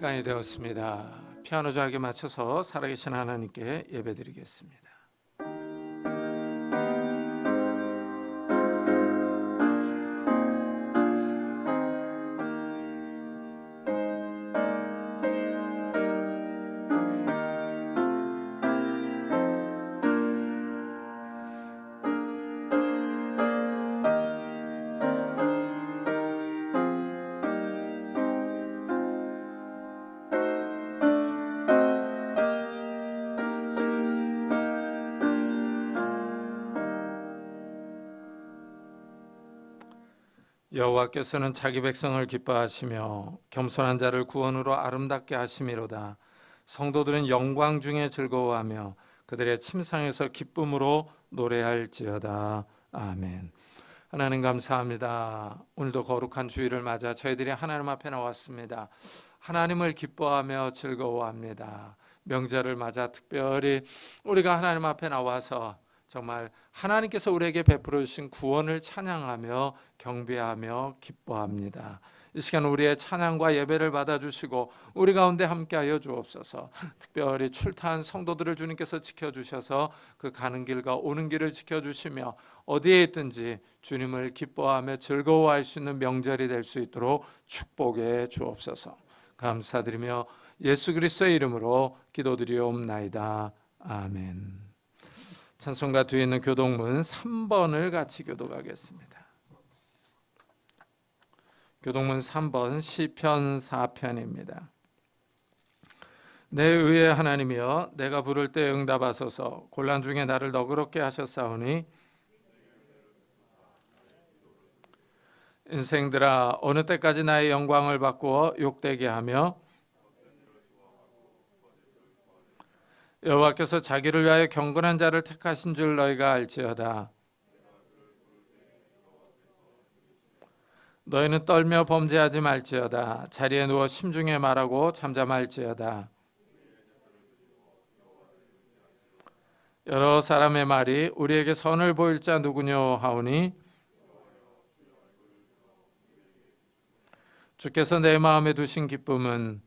시간이 되었습니다. 피아노 저하게 맞춰서 살아계신 하나님께 예배드리겠습니다. 여호와께서는 자기 백성을 기뻐하시며 겸손한 자를 구원으로 아름답게 하심이로다. 성도들은 영광 중에 즐거워하며 그들의 침상에서 기쁨으로 노래할지어다. 아멘. 하나님 감사합니다. 오늘도 거룩한 주일을 맞아 저희들이 하나님 앞에 나왔습니다. 하나님을 기뻐하며 즐거워합니다. 명절을 맞아 특별히 우리가 하나님 앞에 나와서 정말 하나님께서 우리에게 베풀어 주신 구원을 찬양하며 경배하며 기뻐합니다. 이 시간 우리의 찬양과 예배를 받아주시고 우리 가운데 함께하여 주옵소서. 특별히 출타한 성도들을 주님께서 지켜주셔서 그 가는 길과 오는 길을 지켜주시며 어디에 있든지 주님을 기뻐하며 즐거워할 수 있는 명절이 될 수 있도록 축복해 주옵소서. 감사드리며 예수 그리스도의 이름으로 기도드리옵나이다. 아멘. 찬송가 뒤에 있는 교동문 3번을 같이 교독하겠습니다. 교동문 3번 시편 4편입니다. 내 의의 하나님이여 내가 부를 때 응답하소서. 곤란 중에 나를 너그럽게 하셨사오니 인생들아 어느 때까지 나의 영광을 바꾸어 욕되게 하며 여호와께서 자기를 위하여 경건한 자를 택하신 줄 너희가 알지어다. 너희는 떨며 범죄하지 말지어다. 자리에 누워 심중에 말하고 잠잠할지어다. 여러 사람의 말이 우리에게 선을 보일 자 누구뇨 하오니 주께서 내 마음에 두신 기쁨은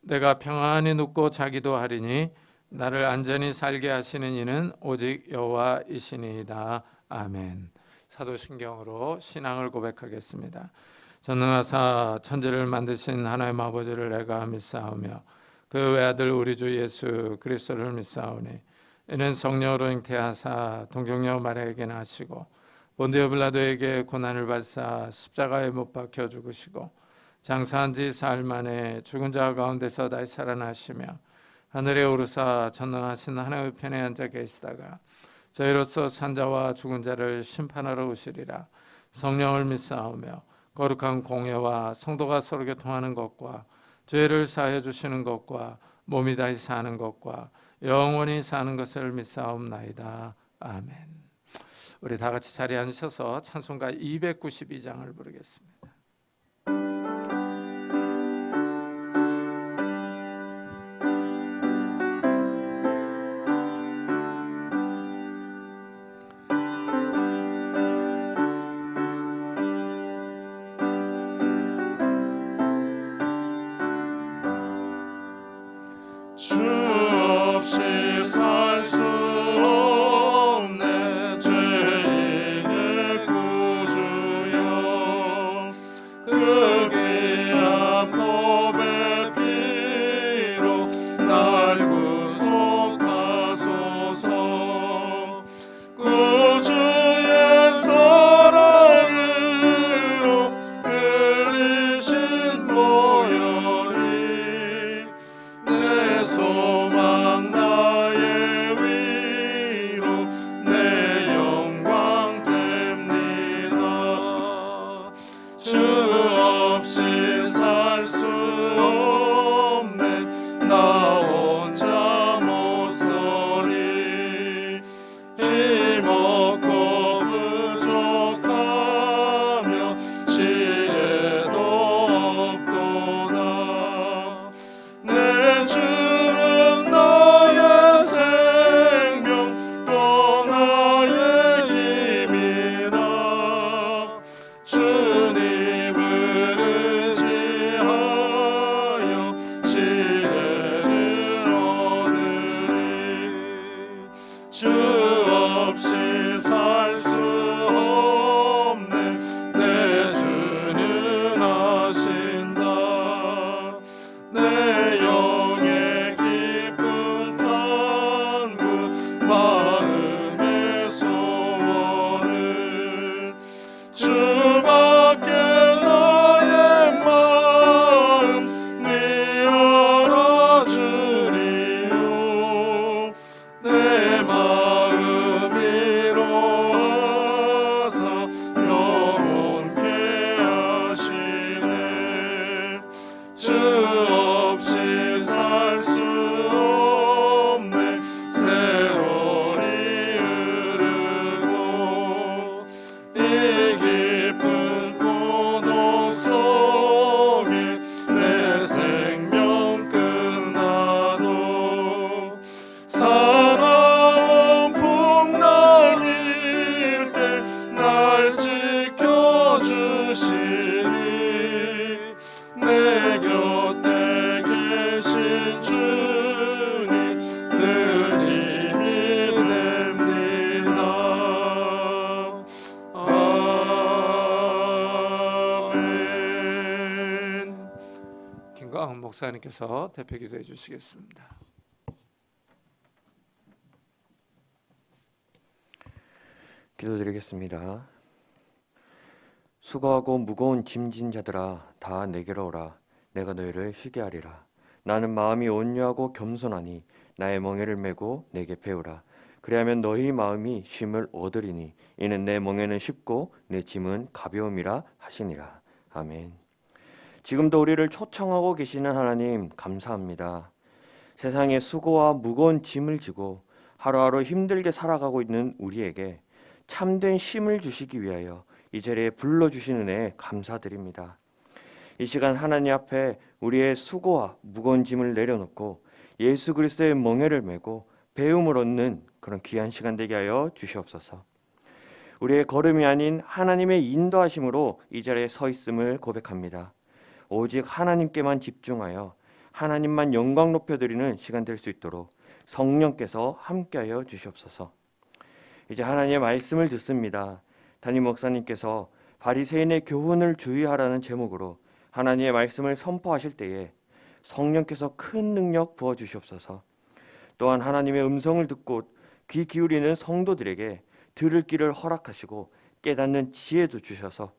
내가 평안히 눕고 자기도 하리니 나를 안전히 살게 하시는 이는 오직 여호와이시니이다. 아멘. 사도신경으로 신앙을 고백하겠습니다. 전능하사 천지를 만드신 하나님 아버지를 내가 믿사오며 그 외아들 우리 주 예수 그리스도를 믿사오니 이는 성령으로 잉태하사 동정녀 마리아에게 나시고 본디오 빌라도에게 고난을 받사 십자가에 못 박혀 죽으시고 장사한 지 사흘 만에 죽은 자 가운데서 다시 살아나시며 하늘에 오르사 전능하신 하나님의 편에 앉아 계시다가 저희로서 산자와 죽은 자를 심판하러 오시리라. 성령을 믿사오며 거룩한 공예와 성도가 서로 교통하는 것과 죄를 사해 주시는 것과 몸이 다시 사는 것과 영원히 사는 것을 믿사옵나이다. 아멘. 우리 다 같이 자리에 앉으셔서 찬송가 292장을 부르겠습니다. 주 없이 살 수 없네 죄인의 구주여 그 귀한 법의 피로 날 구속하소서 구주의 사랑으로 흘리신 보혈이 내 소망 나의 위로 내 영광 됩니다. 주 없이 살 수 없네 나 혼자 못 서리 힘없고 부족하며 지혜도 없도다. 내 주는 나의 생명 또 나의 힘이라 주님 계시니 내 곁에 계신 주님 늘 힘이 됩니다. 아멘. 김광훈 목사님께서 대표 기도해 주시겠습니다. 기도드리겠습니다. 수고하고 무거운 짐진 자들아 다 내게로 오라. 내가 너희를 쉬게 하리라. 나는 마음이 온유하고 겸손하니 나의 멍에를 메고 내게 배우라. 그리하면 너희 마음이 쉼을 얻으리니 이는 내 멍에는 쉽고 내 짐은 가벼움이라 하시니라. 아멘. 지금도 우리를 초청하고 계시는 하나님 감사합니다. 세상에 수고와 무거운 짐을 지고 하루하루 힘들게 살아가고 있는 우리에게 참된 쉼을 주시기 위하여 이 자리에 불러주신 은혜에 감사드립니다. 이 시간 하나님 앞에 우리의 수고와 무거운 짐을 내려놓고 예수 그리스도의 멍에를 메고 배움을 얻는 그런 귀한 시간 되게 하여 주시옵소서. 우리의 걸음이 아닌 하나님의 인도하심으로 이 자리에 서 있음을 고백합니다. 오직 하나님께만 집중하여 하나님만 영광 높여드리는 시간 될 수 있도록 성령께서 함께하여 주시옵소서. 이제 하나님의 말씀을 듣습니다. 담임 목사님께서 바리새인의 교훈을 주의하라는 제목으로 하나님의 말씀을 선포하실 때에 성령께서 큰 능력 부어 주시옵소서. 또한 하나님의 음성을 듣고 귀 기울이는 성도들에게 들을 길을 허락하시고 깨닫는 지혜도 주셔서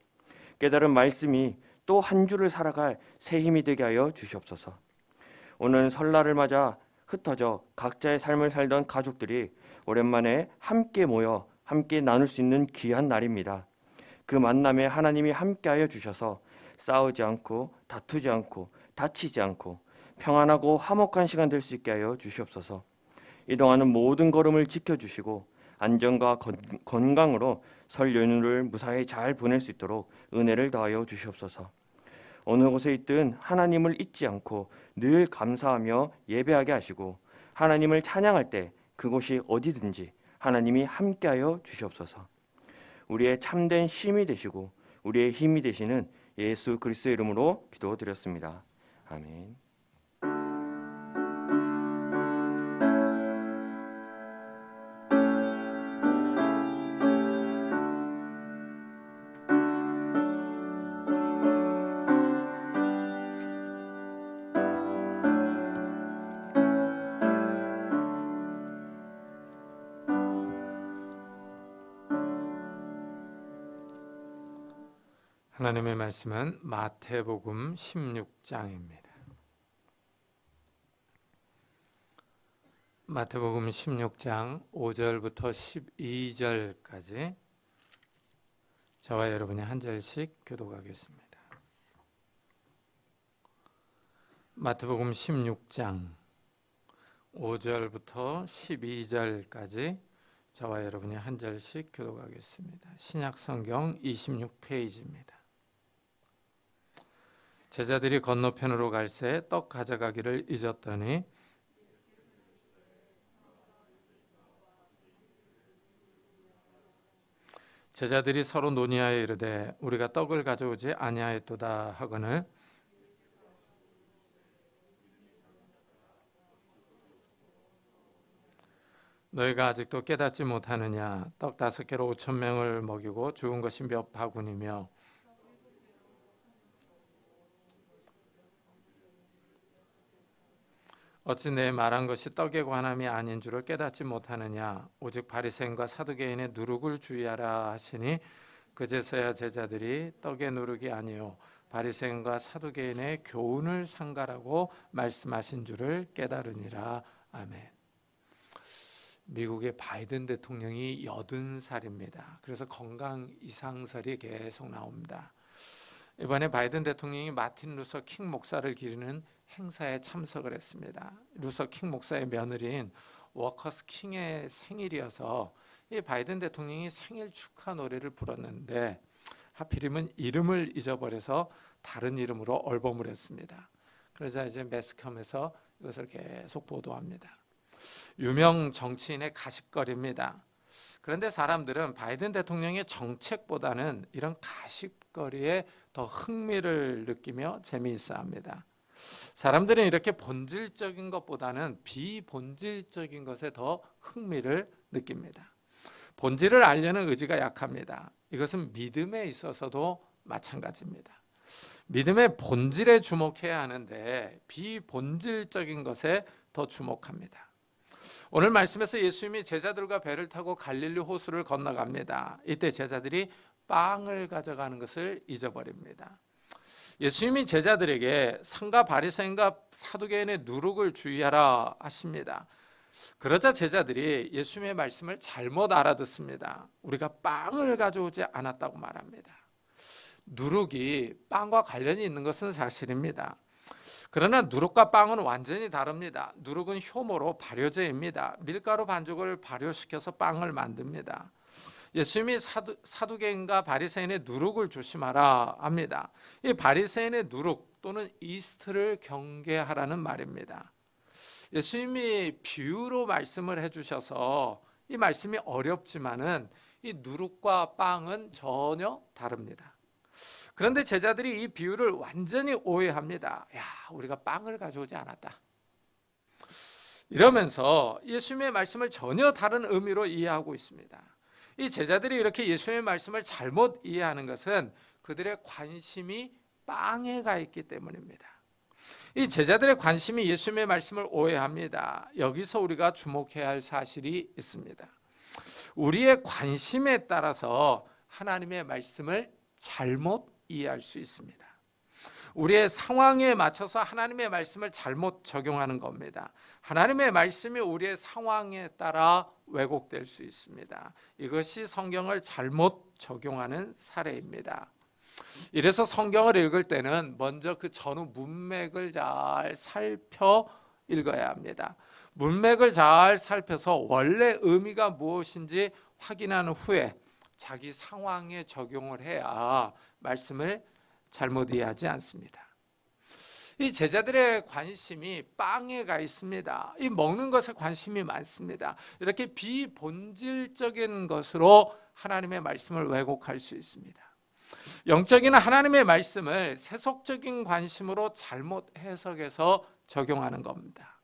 깨달은 말씀이 또 한 주를 살아갈 새 힘이 되게 하여 주시옵소서. 오늘 설날을 맞아 흩어져 각자의 삶을 살던 가족들이 오랜만에 함께 모여 함께 나눌 수 있는 귀한 날입니다. 그 만남에 하나님이 함께하여 주셔서 싸우지 않고 다투지 않고 다치지 않고 평안하고 화목한 시간 될 수 있게 하여 주시옵소서. 이 동안은 모든 걸음을 지켜주시고 안전과 건강으로 설 연휴를 무사히 잘 보낼 수 있도록 은혜를 더하여 주시옵소서. 어느 곳에 있든 하나님을 잊지 않고 늘 감사하며 예배하게 하시고 하나님을 찬양할 때 그곳이 어디든지 하나님이 함께하여 주시옵소서. 우리의 참된 쉼이 되시고 우리의 힘이 되시는 예수 그리스도의 이름으로 기도드렸습니다. 아멘. 하나님의 말씀은 마태복음 16장입니다. 마태복음 16장 5절부터 12절까지 저와 여러분이 한 절씩 교독하겠습니다. 마태복음 16장 5절부터 12절까지 저와 여러분이 한 절씩 교독하겠습니다. 신약성경 26페이지입니다. 제자들이 건너편으로 갈새 떡 가져가기를 잊었더니 제자들이 서로 논의하여 이르되 우리가 떡을 가져오지 아니하였도다 하거늘 너희가 아직도 깨닫지 못하느냐 떡 5개로 5,000명을 먹이고 죽은 것이 몇 바구니며 어찌 내 말한 것이 떡에 관함이 아닌 줄을 깨닫지 못하느냐 오직 바리새인과 사두개인의 누룩을 주의하라 하시니 그제서야 제자들이 떡의 누룩이 아니요 바리새인과 사두개인의 교훈을 상가라고 말씀하신 줄을 깨달으니라. 아멘. 미국의 바이든 대통령이 80살입니다. 그래서 건강 이상설이 계속 나옵니다. 이번에 바이든 대통령이 마틴 루서 킹 목사를 기리는 행사에 참석을 했습니다. 루서 킹 목사의 며느리인 워커스 킹의 생일이어서 이 바이든 대통령이 생일 축하 노래를 불렀는데 하필이면 이름을 잊어버려서 다른 이름으로 얼버무렸 했습니다. 그러자 이제 매스컴에서 이것을 계속 보도합니다. 유명 정치인의 가십거리입니다. 그런데 사람들은 바이든 대통령의 정책보다는 이런 먹을거리에 더 흥미를 느끼며 재미있어합니다. 사람들은 이렇게 본질적인 것보다는 비본질적인 것에 더 흥미를 느낍니다. 본질을 알려는 의지가 약합니다. 이것은 믿음에 있어서도 마찬가지입니다. 믿음의 본질에 주목해야 하는데 비본질적인 것에 더 주목합니다. 오늘 말씀에서 예수님이 제자들과 배를 타고 갈릴리 호수를 건너갑니다. 이때 제자들이 빵을 가져가는 것을 잊어버립니다. 예수님이 제자들에게 상가 바리새인과 사두개인의 누룩을 주의하라 하십니다. 그러자 제자들이 예수님의 말씀을 잘못 알아듣습니다. 우리가 빵을 가져오지 않았다고 말합니다. 누룩이 빵과 관련이 있는 것은 사실입니다. 그러나 누룩과 빵은 완전히 다릅니다. 누룩은 효모로 발효제입니다. 밀가루 반죽을 발효시켜서 빵을 만듭니다. 예수님이 사두개인과 바리새인의 누룩을 조심하라 합니다. 이 바리새인의 누룩 또는 이스트를 경계하라는 말입니다. 예수님이 비유로 말씀을 해주셔서 이 말씀이 어렵지만은 이 누룩과 빵은 전혀 다릅니다. 그런데 제자들이 이 비유를 완전히 오해합니다. 야, 우리가 빵을 가져오지 않았다. 이러면서 예수님의 말씀을 전혀 다른 의미로 이해하고 있습니다. 이 제자들이 이렇게 예수님의 말씀을 잘못 이해하는 것은 그들의 관심이 빵에 가 있기 때문입니다. 이 제자들의 관심이 예수님의 말씀을 오해합니다. 여기서 우리가 주목해야 할 사실이 있습니다. 우리의 관심에 따라서 하나님의 말씀을 잘못 이해할 수 있습니다. 우리의 상황에 맞춰서 하나님의 말씀을 잘못 적용하는 겁니다. 하나님의 말씀이 우리의 상황에 따라 왜곡될 수 있습니다. 이것이 성경을 잘못 적용하는 사례입니다. 이래서 성경을 읽을 때는 먼저 그 전후 문맥을 잘 살펴 읽어야 합니다. 문맥을 잘 살펴서 원래 의미가 무엇인지 확인한 후에 자기 상황에 적용을 해야 말씀을 잘못 이해하지 않습니다. 이 제자들의 관심이 빵에 가 있습니다. 이 먹는 것에 관심이 많습니다. 이렇게 비본질적인 것으로 하나님의 말씀을 왜곡할 수 있습니다. 영적인 하나님의 말씀을 세속적인 관심으로 잘못 해석해서 적용하는 겁니다.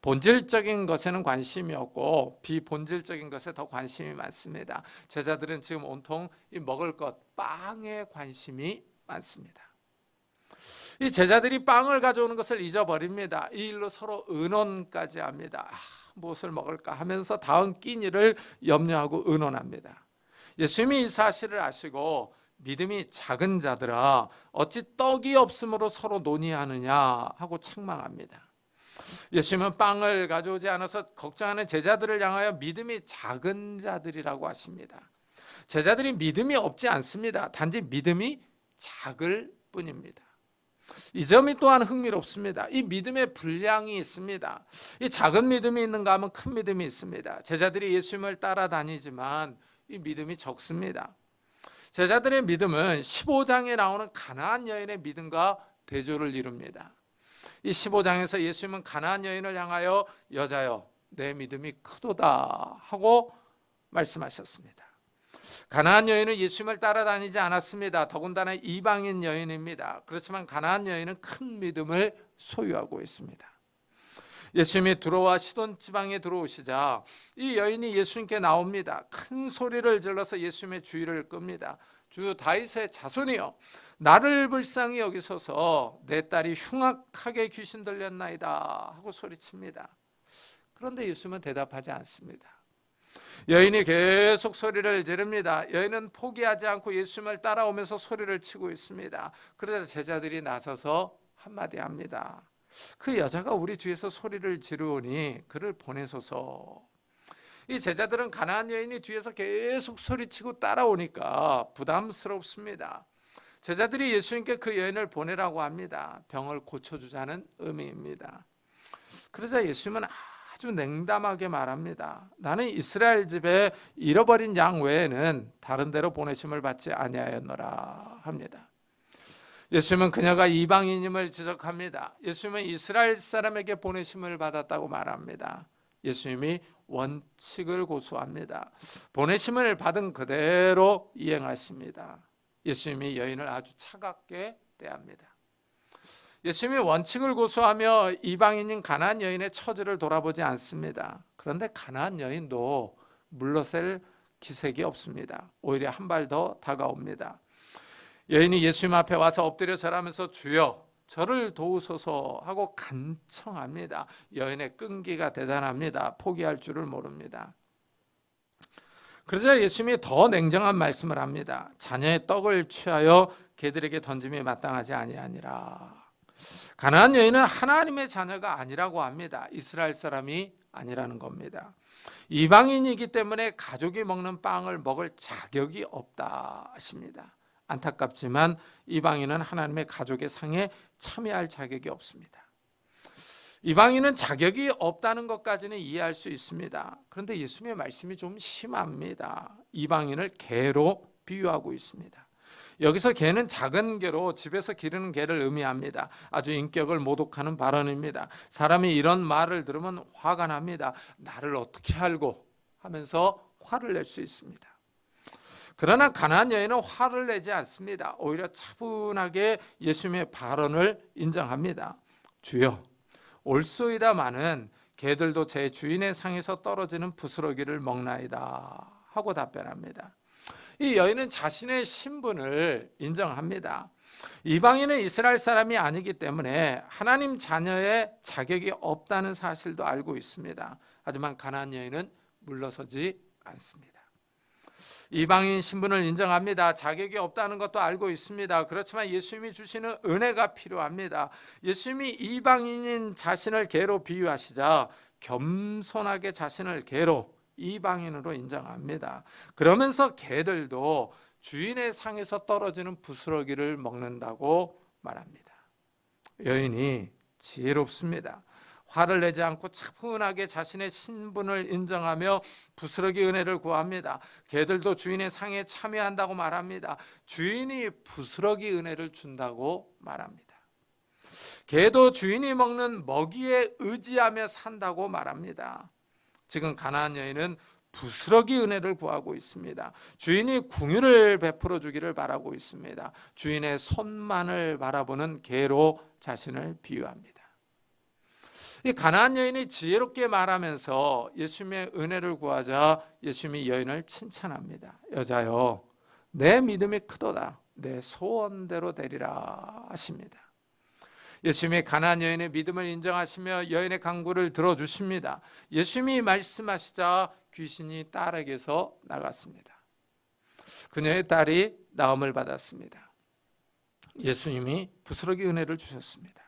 본질적인 것에는 관심이 없고 비본질적인 것에 더 관심이 많습니다. 제자들은 지금 온통 이 먹을 것, 빵에 관심이 많습니다. 이 제자들이 빵을 가져오는 것을 잊어버립니다. 이 일로 서로 의논까지 합니다. 무엇을 먹을까 하면서 다음 끼니를 염려하고 의논합니다. 예수님이 이 사실을 아시고 믿음이 작은 자들아 어찌 떡이 없으므로 서로 논의하느냐 하고 책망합니다. 예수님은 빵을 가져오지 않아서 걱정하는 제자들을 향하여 믿음이 작은 자들이라고 하십니다. 제자들이 믿음이 없지 않습니다. 단지 믿음이 작을 뿐입니다. 이 점이 또한 흥미롭습니다. 이 믿음의 분량이 있습니다. 이 작은 믿음이 있는가 하면 큰 믿음이 있습니다. 제자들이 예수님을 따라다니지만 이 믿음이 적습니다. 제자들의 믿음은 15장에 나오는 가나안 여인의 믿음과 대조를 이룹니다. 이 15장에서 예수님은 가나안 여인을 향하여 여자여 내 믿음이 크도다 하고 말씀하셨습니다. 가나안 여인은 예수님을 따라다니지 않았습니다. 더군다나 이방인 여인입니다. 그렇지만 가나안 여인은 큰 믿음을 소유하고 있습니다. 예수님이 들어와 시돈 지방에 들어오시자 이 여인이 예수님께 나옵니다. 큰 소리를 질러서 예수님의 주의를 끕니다. 주 다윗의 자손이여 나를 불쌍히 여기소서 내 딸이 흉악하게 귀신 들렸나이다 하고 소리칩니다. 그런데 예수님은 대답하지 않습니다. 여인이 계속 소리를 지릅니다. 여인은 포기하지 않고 예수님을 따라오면서 소리를 치고 있습니다. 그러자 제자들이 나서서 한마디 합니다. 그 여자가 우리 뒤에서 소리를 지르오니 그를 보내소서. 이 제자들은 가나안 여인이 뒤에서 계속 소리치고 따라오니까 부담스럽습니다. 제자들이 예수님께 그 여인을 보내라고 합니다. 병을 고쳐주자는 의미입니다. 그러자 예수님은 아주 냉담하게 말합니다. 나는 이스라엘 집에 잃어버린 양 외에는 다른 데로 보내심을 받지 아니하였노라 합니다. 예수님은 그녀가 이방인임을 지적합니다. 예수님은 이스라엘 사람에게 보내심을 받았다고 말합니다. 예수님이 원칙을 고수합니다. 보내심을 받은 그대로 이행하십니다. 예수님이 여인을 아주 차갑게 대합니다. 예수님이 원칙을 고수하며 이방인인 가나안 여인의 처지를 돌아보지 않습니다. 그런데 가나안 여인도 물러설 기색이 없습니다. 오히려 한 발 더 다가옵니다. 여인이 예수님 앞에 와서 엎드려 절하면서 주여 저를 도우소서 하고 간청합니다. 여인의 끈기가 대단합니다. 포기할 줄을 모릅니다. 그러자 예수님이 더 냉정한 말씀을 합니다. 자녀의 떡을 취하여 개들에게 던짐이 마땅하지 아니하니라. 가나안 여인은 하나님의 자녀가 아니라고 합니다. 이스라엘 사람이 아니라는 겁니다. 이방인이기 때문에 가족이 먹는 빵을 먹을 자격이 없다 하십니다. 안타깝지만 이방인은 하나님의 가족의 상에 참여할 자격이 없습니다. 이방인은 자격이 없다는 것까지는 이해할 수 있습니다. 그런데 예수님의 말씀이 좀 심합니다. 이방인을 개로 비유하고 있습니다. 여기서 개는 작은 개로 집에서 기르는 개를 의미합니다. 아주 인격을 모독하는 발언입니다. 사람이 이런 말을 들으면 화가 납니다. 나를 어떻게 알고 하면서 화를 낼 수 있습니다. 그러나 가나안 여인은 화를 내지 않습니다. 오히려 차분하게 예수님의 발언을 인정합니다. 주여 옳소이다마는 개들도 제 주인의 상에서 떨어지는 부스러기를 먹나이다 하고 답변합니다. 이 여인은 자신의 신분을 인정합니다. 이방인은 이스라엘 사람이 아니기 때문에 하나님 자녀의 자격이 없다는 사실도 알고 있습니다. 하지만 가나안 여인은 물러서지 않습니다. 이방인 신분을 인정합니다. 자격이 없다는 것도 알고 있습니다. 그렇지만 예수님이 주시는 은혜가 필요합니다. 예수님이 이방인인 자신을 개로 비유하시자 겸손하게 자신을 개로 이방인으로 인정합니다. 그러면서 개들도 주인의 상에서 떨어지는 부스러기를 먹는다고 말합니다. 여인이 지혜롭습니다. 화를 내지 않고 차분하게 자신의 신분을 인정하며 부스러기 은혜를 구합니다. 개들도 주인의 상에 참여한다고 말합니다. 주인이 부스러기 은혜를 준다고 말합니다. 개도 주인이 먹는 먹이에 의지하며 산다고 말합니다. 지금 가나안 여인은 부스러기 은혜를 구하고 있습니다. 주인이 궁유를 베풀어 주기를 바라고 있습니다. 주인의 손만을 바라보는 개로 자신을 비유합니다. 이 가나안 여인이 지혜롭게 말하면서 예수님의 은혜를 구하자 예수님이 여인을 칭찬합니다. 여자여 내 믿음이 크도다. 내 소원대로 되리라 하십니다. 예수님이 가나안 여인의 믿음을 인정하시며 여인의 간구를 들어주십니다. 예수님이 말씀하시자 귀신이 딸에게서 나갔습니다. 그녀의 딸이 나음을 받았습니다. 예수님이 부스러기 은혜를 주셨습니다.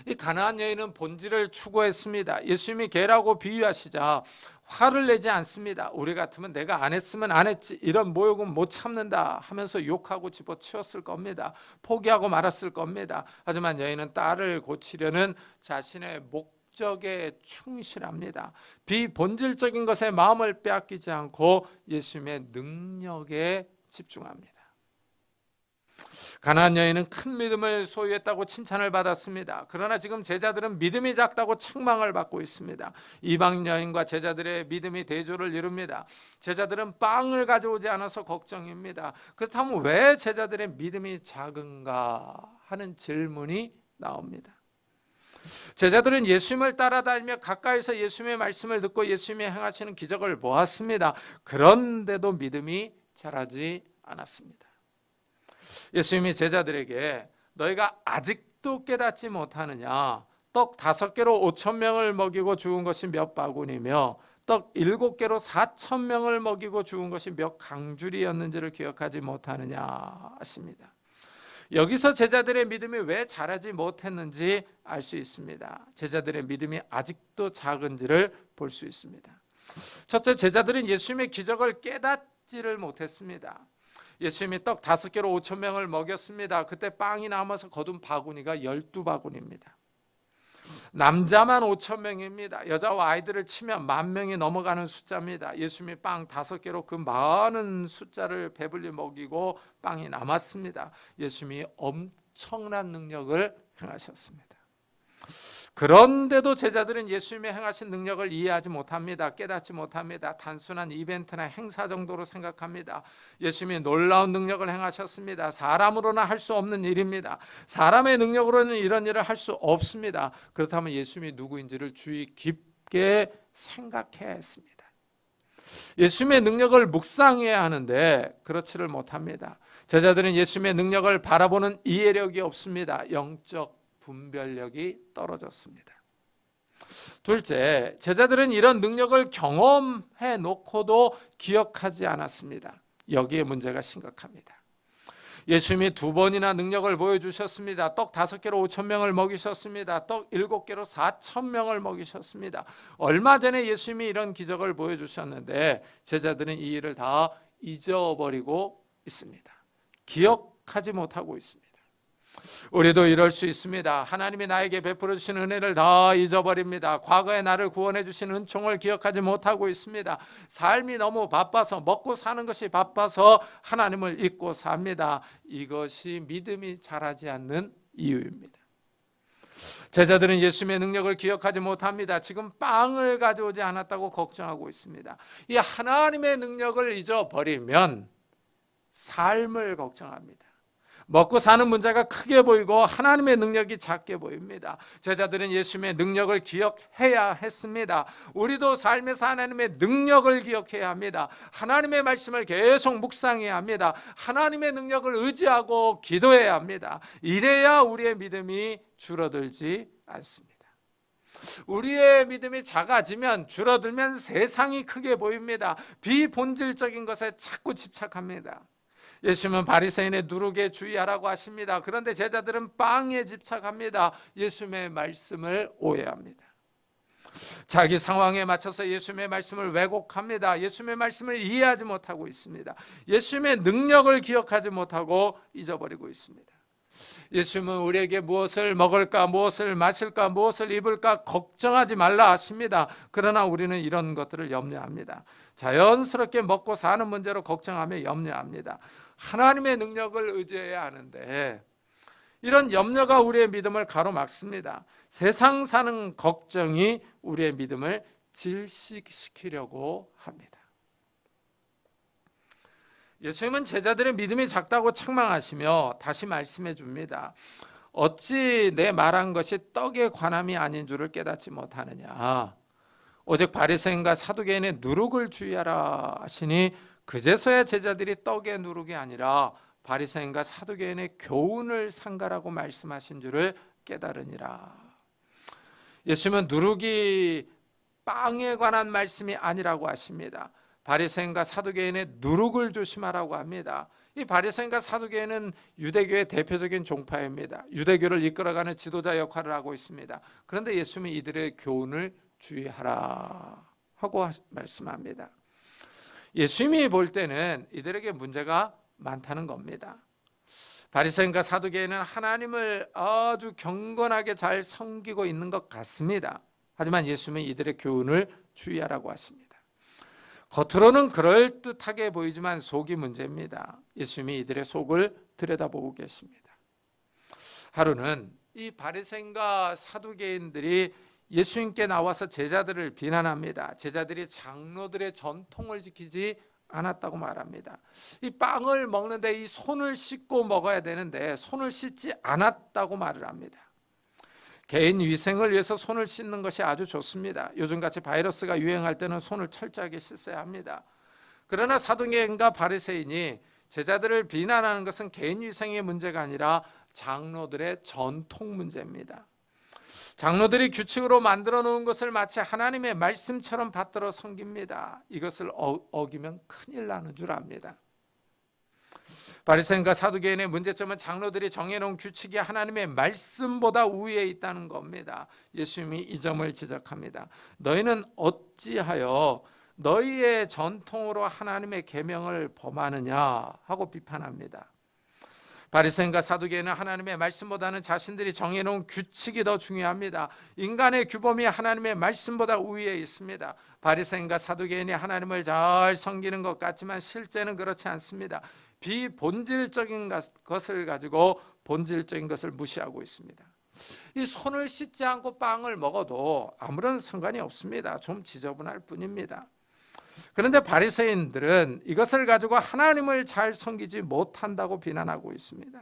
이 가나안 여인은 본질을 추구했습니다. 예수님이 개라고 비유하시자 화를 내지 않습니다. 우리 같으면 내가 안 했으면 안 했지, 이런 모욕은 못 참는다 하면서 욕하고 집어치웠을 겁니다. 포기하고 말았을 겁니다. 하지만 여인은 딸을 고치려는 자신의 목적에 충실합니다. 비본질적인 것에 마음을 빼앗기지 않고 예수님의 능력에 집중합니다. 가나안 여인은 큰 믿음을 소유했다고 칭찬을 받았습니다. 그러나 지금 제자들은 믿음이 작다고 책망을 받고 있습니다. 이방 여인과 제자들의 믿음이 대조를 이룹니다. 제자들은 빵을 가져오지 않아서 걱정입니다. 그렇다면 왜 제자들의 믿음이 작은가 하는 질문이 나옵니다. 제자들은 예수님을 따라다니며 가까이서 예수님의 말씀을 듣고 예수님이 행하시는 기적을 보았습니다. 그런데도 믿음이 자라지 않았습니다. 예수님이 제자들에게 너희가 아직도 깨닫지 못하느냐? 떡 5개로 5,000명을 먹이고 죽은 것이 몇 바구니며 떡 7개로 4,000명을 먹이고 죽은 것이 몇 강줄이었는지를 기억하지 못하느냐 하십니다. 여기서 제자들의 믿음이 왜 자라지 못했는지 알 수 있습니다. 제자들의 믿음이 아직도 작은지를 볼 수 있습니다. 첫째, 제자들은 예수님의 기적을 깨닫지를 못했습니다. 예수님이 떡 5개로 5,000명을 먹였습니다. 그때 빵이 남아서 거둔 바구니가 12바구니입니다. 남자만 5,000명입니다. 여자와 아이들을 치면 10,000명이 넘어가는 숫자입니다. 예수님이 빵 5개로 그 많은 숫자를 배불리 먹이고 빵이 남았습니다. 예수님이 엄청난 능력을 행하셨습니다. 그런데도 제자들은 예수님이 행하신 능력을 이해하지 못합니다. 깨닫지 못합니다. 단순한 이벤트나 행사 정도로 생각합니다. 예수님이 놀라운 능력을 행하셨습니다. 사람으로는 할 수 없는 일입니다. 사람의 능력으로는 이런 일을 할 수 없습니다. 그렇다면 예수님이 누구인지를 주의 깊게 생각해야 했습니다. 예수님의 능력을 묵상해야 하는데 그렇지를 못합니다. 제자들은 예수님의 능력을 바라보는 이해력이 없습니다. 영적 분별력이 떨어졌습니다. 둘째, 제자들은 이런 능력을 경험해 놓고도 기억하지 않았습니다. 여기에 문제가 심각합니다. 예수님이 2번이나 능력을 보여주셨습니다. 떡 5개로 5,000명을 먹이셨습니다. 떡 7개로 4,000명을 먹이셨습니다. 얼마 전에 예수님이 이런 기적을 보여주셨는데 제자들은 이 일을 다 잊어버리고 있습니다. 기억하지 못하고 있습니다. 우리도 이럴 수 있습니다. 하나님이 나에게 베풀어 주신 은혜를 다 잊어버립니다. 과거에 나를 구원해 주신 은총을 기억하지 못하고 있습니다. 삶이 너무 바빠서, 먹고 사는 것이 바빠서 하나님을 잊고 삽니다. 이것이 믿음이 자라지 않는 이유입니다. 제자들은 예수님의 능력을 기억하지 못합니다. 지금 빵을 가져오지 않았다고 걱정하고 있습니다. 이 하나님의 능력을 잊어버리면 삶을 걱정합니다. 먹고 사는 문제가 크게 보이고 하나님의 능력이 작게 보입니다. 제자들은 예수님의 능력을 기억해야 했습니다. 우리도 삶에서 하나님의 능력을 기억해야 합니다. 하나님의 말씀을 계속 묵상해야 합니다. 하나님의 능력을 의지하고 기도해야 합니다. 이래야 우리의 믿음이 줄어들지 않습니다. 우리의 믿음이 작아지면, 줄어들면 세상이 크게 보입니다. 비본질적인 것에 자꾸 집착합니다. 예수님은 바리새인의 누룩에 주의하라고 하십니다. 그런데 제자들은 빵에 집착합니다. 예수님의 말씀을 오해합니다. 자기 상황에 맞춰서 예수님의 말씀을 왜곡합니다. 예수님의 말씀을 이해하지 못하고 있습니다. 예수님의 능력을 기억하지 못하고 잊어버리고 있습니다. 예수님은 우리에게 무엇을 먹을까, 무엇을 마실까, 무엇을 입을까 걱정하지 말라 하십니다. 그러나 우리는 이런 것들을 염려합니다. 자연스럽게 먹고 사는 문제로 걱정하며 염려합니다. 하나님의 능력을 의지해야 하는데 이런 염려가 우리의 믿음을 가로막습니다. 세상 사는 걱정이 우리의 믿음을 질식시키려고 합니다. 예수님은 제자들의 믿음이 작다고 책망하시며 다시 말씀해 줍니다. 어찌 내 말한 것이 떡의 관함이 아닌 줄을 깨닫지 못하느냐. 오직 바리새인과 사두개인의 누룩을 주의하라 하시니 그제서야 제자들이 떡의 누룩이 아니라 바리새인과 사두개인의 교훈을 상가라고 말씀하신 줄을 깨달으니라. 예수님은 누룩이 빵에 관한 말씀이 아니라고 하십니다. 바리새인과 사두개인의 누룩을 조심하라고 합니다. 이 바리새인과 사두개인은 유대교의 대표적인 종파입니다. 유대교를 이끌어가는 지도자 역할을 하고 있습니다. 그런데 예수님이 이들의 교훈을 주의하라 하고 말씀합니다. 예수님이 볼 때는 이들에게 문제가 많다는 겁니다. 바리새인과 사두개인은 하나님을 아주 경건하게 잘 섬기고 있는 것 같습니다. 하지만 예수님은 이들의 교훈을 주의하라고 하십니다. 겉으로는 그럴듯하게 보이지만 속이 문제입니다. 예수님이 이들의 속을 들여다보고 계십니다. 하루는 이 바리새인과 사두개인들이 예수님께 나와서 제자들을 비난합니다. 제자들이 장로들의 전통을 지키지 않았다고 말합니다. 이 빵을 먹는데 이 손을 씻고 먹어야 되는데 손을 씻지 않았다고 말을 합니다. 개인 위생을 위해서 손을 씻는 것이 아주 좋습니다. 요즘같이 바이러스가 유행할 때는 손을 철저하게 씻어야 합니다. 그러나 사두개인과 바리새인이 제자들을 비난하는 것은 개인 위생의 문제가 아니라 장로들의 전통 문제입니다. 장로들이 규칙으로 만들어 놓은 것을 마치 하나님의 말씀처럼 받들어 섬깁니다. 이것을 어기면 큰일 나는 줄 압니다. 바리새인과 사두개인의 문제점은 장로들이 정해놓은 규칙이 하나님의 말씀보다 우위에 있다는 겁니다. 예수님이 이 점을 지적합니다. 너희는 어찌하여 너희의 전통으로 하나님의 계명을 범하느냐 하고 비판합니다. 바리새인과 사두개인은 하나님의 말씀보다는 자신들이 정해놓은 규칙이 더 중요합니다. 인간의 규범이 하나님의 말씀보다 우위에 있습니다. 바리새인과 사두개인이 하나님을 잘 섬기는 것 같지만 실제는 그렇지 않습니다. 비본질적인 것을 가지고 본질적인 것을 무시하고 있습니다. 이 손을 씻지 않고 빵을 먹어도 아무런 상관이 없습니다. 좀 지저분할 뿐입니다. 그런데 바리새인들은 이것을 가지고 하나님을 잘 섬기지 못한다고 비난하고 있습니다.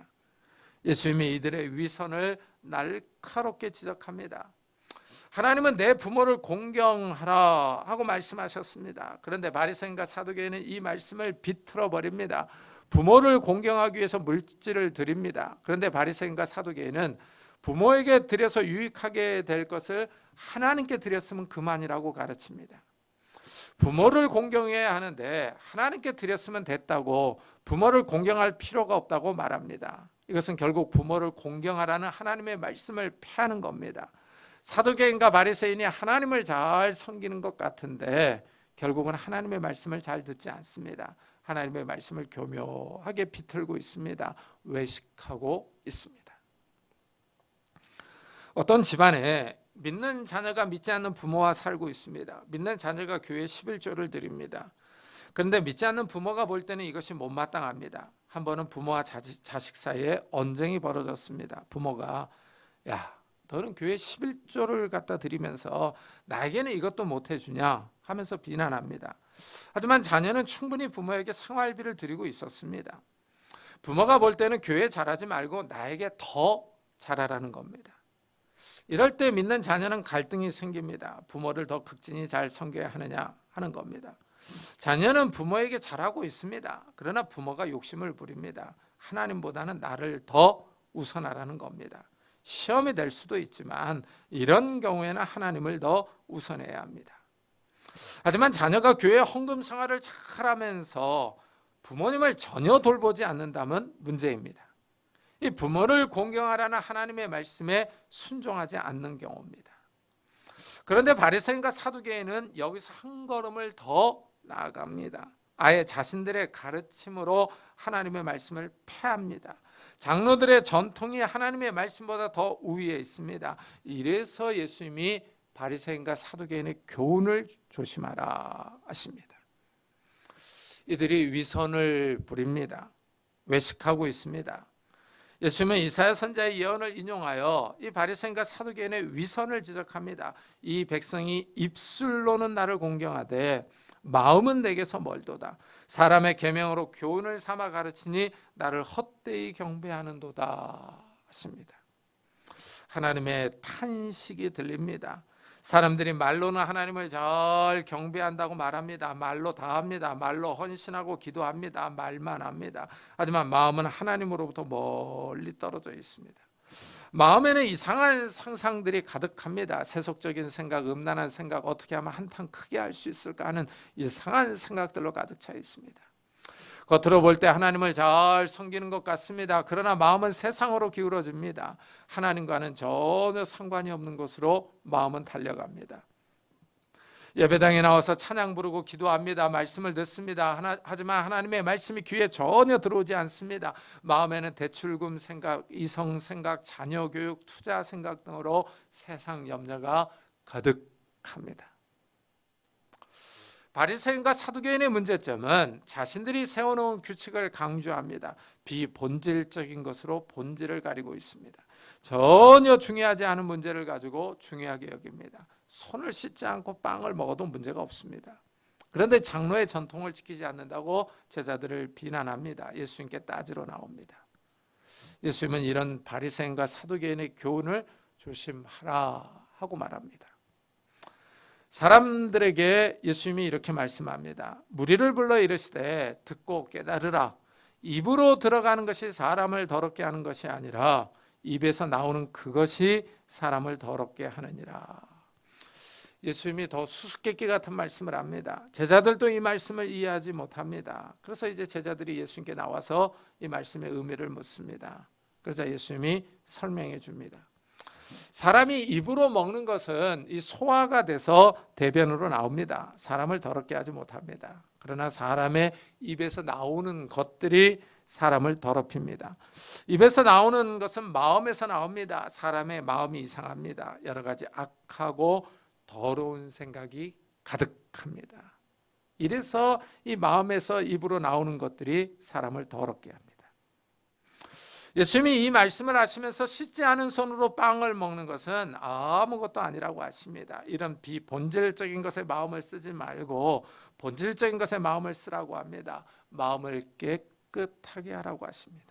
예수님이 이들의 위선을 날카롭게 지적합니다. 하나님은 내 부모를 공경하라 하고 말씀하셨습니다. 그런데 바리새인과 사두개인은 이 말씀을 비틀어 버립니다. 부모를 공경하기 위해서 물질을 드립니다. 그런데 바리새인과 사두개인은 부모에게 드려서 유익하게 될 것을 하나님께 드렸으면 그만이라고 가르칩니다. 부모를 공경해야 하는데 하나님께 드렸으면 됐다고 부모를 공경할 필요가 없다고 말합니다. 이것은 결국 부모를 공경하라는 하나님의 말씀을 폐하는 겁니다. 사두개인과 바리새인이 하나님을 잘 섬기는 것 같은데 결국은 하나님의 말씀을 잘 듣지 않습니다. 하나님의 말씀을 교묘하게 비틀고 있습니다. 외식하고 있습니다. 어떤 집안에 믿는 자녀가 믿지 않는 부모와 살고 있습니다. 믿는 자녀가 교회에 11조를 드립니다. 그런데 믿지 않는 부모가 볼 때는 이것이 못마땅합니다. 한 번은 부모와 자식 사이에 언쟁이 벌어졌습니다. 부모가 야, 너는 교회에 11조를 갖다 드리면서 나에게는 이것도 못 해주냐 하면서 비난합니다. 하지만 자녀는 충분히 부모에게 생활비를 드리고 있었습니다. 부모가 볼 때는 교회 잘하지 말고 나에게 더 잘하라는 겁니다. 이럴 때 믿는 자녀는 갈등이 생깁니다. 부모를 더 극진히 잘 섬겨야 하느냐 하는 겁니다. 자녀는 부모에게 잘하고 있습니다. 그러나 부모가 욕심을 부립니다. 하나님보다는 나를 더 우선하라는 겁니다. 시험이 될 수도 있지만 이런 경우에는 하나님을 더 우선해야 합니다. 하지만 자녀가 교회 헌금 생활을 잘하면서 부모님을 전혀 돌보지 않는다면 문제입니다. 이 부모를 공경하라는 하나님의 말씀에 순종하지 않는 경우입니다. 그런데 바리새인과 사두개인은 여기서 한 걸음을 더 나아갑니다. 아예 자신들의 가르침으로 하나님의 말씀을 폐합니다. 장로들의 전통이 하나님의 말씀보다 더 우위에 있습니다. 이래서 예수님이 바리새인과 사두개인의 교훈을 조심하라 하십니다. 이들이 위선을 부립니다. 외식하고 있습니다. 예수님은 이사야 선지자의 예언을 인용하여 이 바리새인과 사두개인의 위선을 지적합니다. 이 백성이 입술로는 나를 공경하되 마음은 내게서 멀도다. 사람의 계명으로 교훈을 삼아 가르치니 나를 헛되이 경배하는도다 하십니다. 하나님의 탄식이 들립니다. 사람들이 말로는 하나님을 잘 경배한다고 말합니다. 말로 다 합니다. 말로 헌신하고 기도합니다. 말만 합니다. 하지만 마음은 하나님으로부터 멀리 떨어져 있습니다. 마음에는 이상한 상상들이 가득합니다. 세속적인 생각, 음란한 생각, 어떻게 하면 한탕 크게 할 수 있을까 하는 이상한 생각들로 가득 차 있습니다. 겉으로 볼 때 하나님을 잘 섬기는 것 같습니다. 그러나 마음은 세상으로 기울어집니다. 하나님과는 전혀 상관이 없는 곳으로 마음은 달려갑니다. 예배당에 나와서 찬양 부르고 기도합니다. 말씀을 듣습니다. 하지만 하나님의 말씀이 귀에 전혀 들어오지 않습니다. 마음에는 대출금 생각, 이성 생각, 자녀 교육, 투자 생각 등으로 세상 염려가 가득합니다. 바리새인과 사두개인의 문제점은 자신들이 세워놓은 규칙을 강조합니다. 비본질적인 것으로 본질을 가리고 있습니다. 전혀 중요하지 않은 문제를 가지고 중요하게 여깁니다. 손을 씻지 않고 빵을 먹어도 문제가 없습니다. 그런데 장로의 전통을 지키지 않는다고 제자들을 비난합니다. 예수님께 따지러 나옵니다. 예수님은 이런 바리새인과 사두개인의 교훈을 조심하라 하고 말합니다. 사람들에게 예수님이 이렇게 말씀합니다. 무리를 불러 이르시되 듣고 깨달으라. 입으로 들어가는 것이 사람을 더럽게 하는 것이 아니라 입에서 나오는 그것이 사람을 더럽게 하느니라. 예수님이 더 수수께끼 같은 말씀을 합니다. 제자들도 이 말씀을 이해하지 못합니다. 그래서 이제 제자들이 예수님께 나와서 이 말씀의 의미를 묻습니다. 그러자 예수님이 설명해 줍니다. 사람이 입으로 먹는 것은 이 소화가 돼서 대변으로 나옵니다. 사람을 더럽게 하지 못합니다. 그러나 사람의 입에서 나오는 것들이 사람을 더럽힙니다. 입에서 나오는 것은 마음에서 나옵니다. 사람의 마음이 이상합니다. 여러 가지 악하고 더러운 생각이 가득합니다. 이래서 이 마음에서 입으로 나오는 것들이 사람을 더럽게 합니다. 예수님이 이 말씀을 하시면서 씻지 않은 손으로 빵을 먹는 것은 아무것도 아니라고 하십니다. 이런 비본질적인 것에 마음을 쓰지 말고 본질적인 것에 마음을 쓰라고 합니다. 마음을 깨끗하게 하라고 하십니다.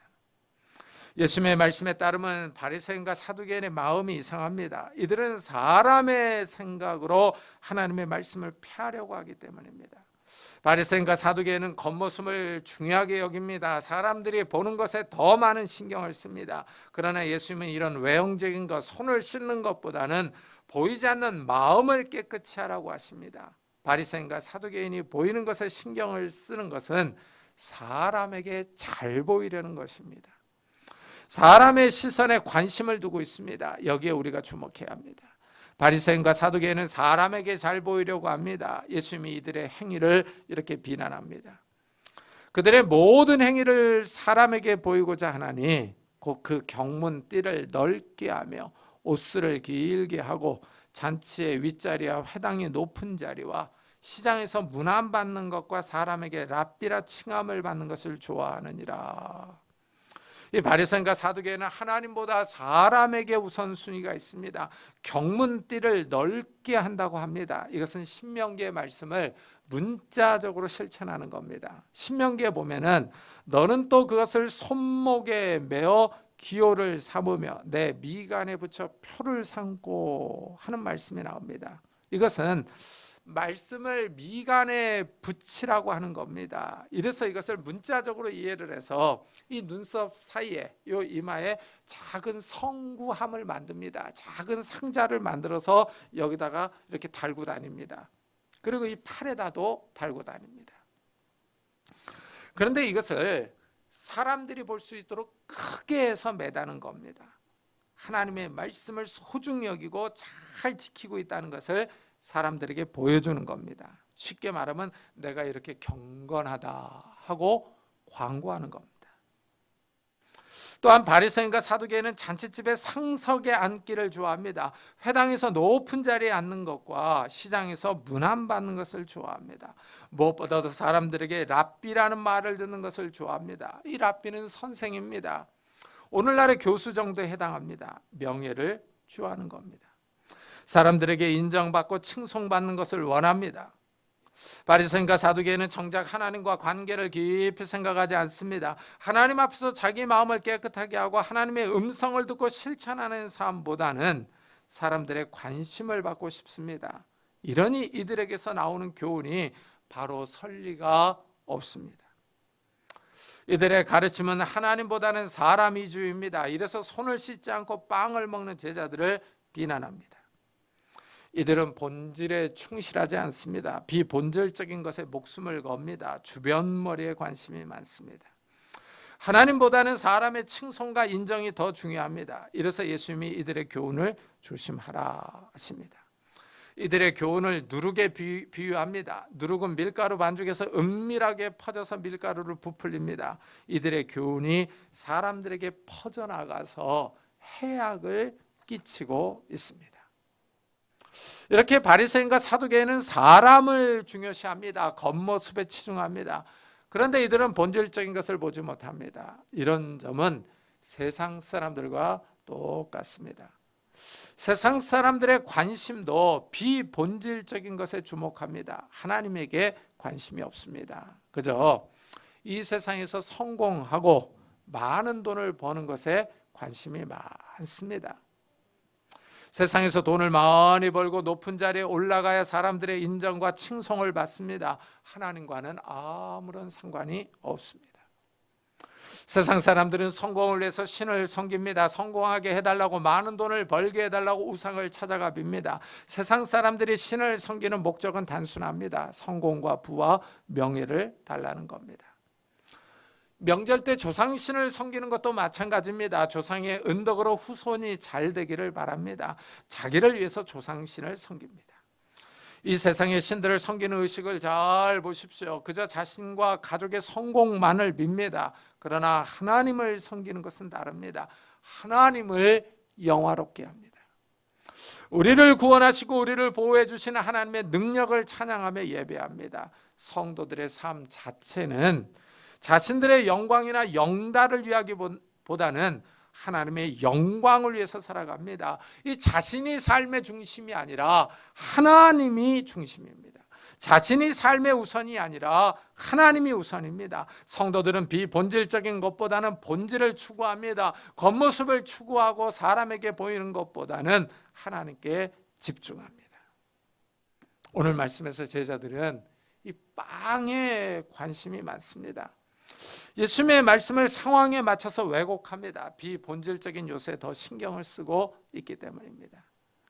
예수님의 말씀에 따르면 바리새인과 사두개인의 마음이 이상합니다. 이들은 사람의 생각으로 하나님의 말씀을 폐하려고 하기 때문입니다. 바리새인과 사두개인은 겉모습을 중요하게 여깁니다. 사람들이 보는 것에 더 많은 신경을 씁니다. 그러나 예수님은 이런 외형적인 것, 손을 씻는 것보다는 보이지 않는 마음을 깨끗이 하라고 하십니다. 바리새인과 사두개인이 보이는 것에 신경을 쓰는 것은 사람에게 잘 보이려는 것입니다. 사람의 시선에 관심을 두고 있습니다. 여기에 우리가 주목해야 합니다. 바리새인과 사두개인은 사람에게 잘 보이려고 합니다. 예수님이 이들의 행위를 이렇게 비난합니다. 그들의 모든 행위를 사람에게 보이고자 하나니 곧 그 경문띠를 넓게 하며 옷수를 길게 하고 잔치의 윗자리와 회당의 높은 자리와 시장에서 문안받는 것과 사람에게 랍비라 칭함을 받는 것을 좋아하느니라. 이 바리새인과 사두개인은 하나님보다 사람에게 우선순위가 있습니다. 경문띠를 넓게 한다고 합니다. 이것은 신명기의 말씀을 문자적으로 실천하는 겁니다. 신명기에 보면은 너는 또 그것을 손목에 매어 기호를 삼으며 내 미간에 붙여 표를 삼고 하는 말씀이 나옵니다. 이것은 말씀을 미간에 붙이라고 하는 겁니다. 이래서 이것을 문자적으로 이해를 해서 이 눈썹 사이에 이 이마에 작은 성구함을 만듭니다. 작은 상자를 만들어서 여기다가 이렇게 달고 다닙니다. 그리고 이 팔에다도 달고 다닙니다. 그런데 이것을 사람들이 볼 수 있도록 크게 해서 매다는 겁니다. 하나님의 말씀을 소중히 여기고 잘 지키고 있다는 것을 사람들에게 보여주는 겁니다. 쉽게 말하면 내가 이렇게 경건하다 하고 광고하는 겁니다. 또한 바리새인과 사두개인은 잔치집에 상석에 앉기를 좋아합니다. 회당에서 높은 자리에 앉는 것과 시장에서 문안받는 것을 좋아합니다. 무엇보다도 사람들에게 랍비라는 말을 듣는 것을 좋아합니다. 이 랍비는 선생입니다. 오늘날의 교수 정도에 해당합니다. 명예를 좋아하는 겁니다. 사람들에게 인정받고 칭송받는 것을 원합니다. 바리새인과 사두개인은 정작 하나님과 관계를 깊이 생각하지 않습니다. 하나님 앞에서 자기 마음을 깨끗하게 하고 하나님의 음성을 듣고 실천하는 삶보다는 사람들의 관심을 받고 싶습니다. 이러니 이들에게서 나오는 교훈이 바로 선리가 없습니다. 이들의 가르침은 하나님보다는 사람 위주입니다. 이래서 손을 씻지 않고 빵을 먹는 제자들을 비난합니다. 이들은 본질에 충실하지 않습니다. 비본질적인 것에 목숨을 겁니다. 주변머리에 관심이 많습니다. 하나님보다는 사람의 칭송과 인정이 더 중요합니다. 이래서 예수님이 이들의 교훈을 조심하라 하십니다. 이들의 교훈을 누룩에 비유합니다. 누룩은 밀가루 반죽에서 은밀하게 퍼져서 밀가루를 부풀립니다. 이들의 교훈이 사람들에게 퍼져나가서 해악을 끼치고 있습니다. 이렇게 바리새인과 사두개인은 사람을 중요시합니다. 겉모습에 치중합니다. 그런데 이들은 본질적인 것을 보지 못합니다. 이런 점은 세상 사람들과 똑같습니다. 세상 사람들의 관심도 비본질적인 것에 주목합니다. 하나님에게 관심이 없습니다. 그저 이 세상에서 성공하고 많은 돈을 버는 것에 관심이 많습니다. 세상에서 돈을 많이 벌고 높은 자리에 올라가야 사람들의 인정과 칭송을 받습니다. 하나님과는 아무런 상관이 없습니다. 세상 사람들은 성공을 위해서 신을 섬깁니다. 성공하게 해달라고 많은 돈을 벌게 해달라고 우상을 찾아가 빕니다. 세상 사람들이 신을 섬기는 목적은 단순합니다. 성공과 부와 명예를 달라는 겁니다. 명절 때 조상신을 섬기는 것도 마찬가지입니다. 조상의 은덕으로 후손이 잘 되기를 바랍니다. 자기를 위해서 조상신을 섬깁니다. 이 세상의 신들을 섬기는 의식을 잘 보십시오. 그저 자신과 가족의 성공만을 빕니다. 그러나 하나님을 섬기는 것은 다릅니다. 하나님을 영화롭게 합니다. 우리를 구원하시고 우리를 보호해 주시는 하나님의 능력을 찬양하며 예배합니다. 성도들의 삶 자체는 자신들의 영광이나 영달을 보다는 하나님의 영광을 위해서 살아갑니다. 이 자신이 삶의 중심이 아니라 하나님이 중심입니다. 자신이 삶의 우선이 아니라 하나님이 우선입니다. 성도들은 비본질적인 것보다는 본질을 추구합니다. 겉모습을 추구하고 사람에게 보이는 것보다는 하나님께 집중합니다. 오늘 말씀에서 제자들은 이 빵에 관심이 많습니다. 예수님의 말씀을 상황에 맞춰서 왜곡합니다. 비본질적인 요소에 더 신경을 쓰고 있기 때문입니다.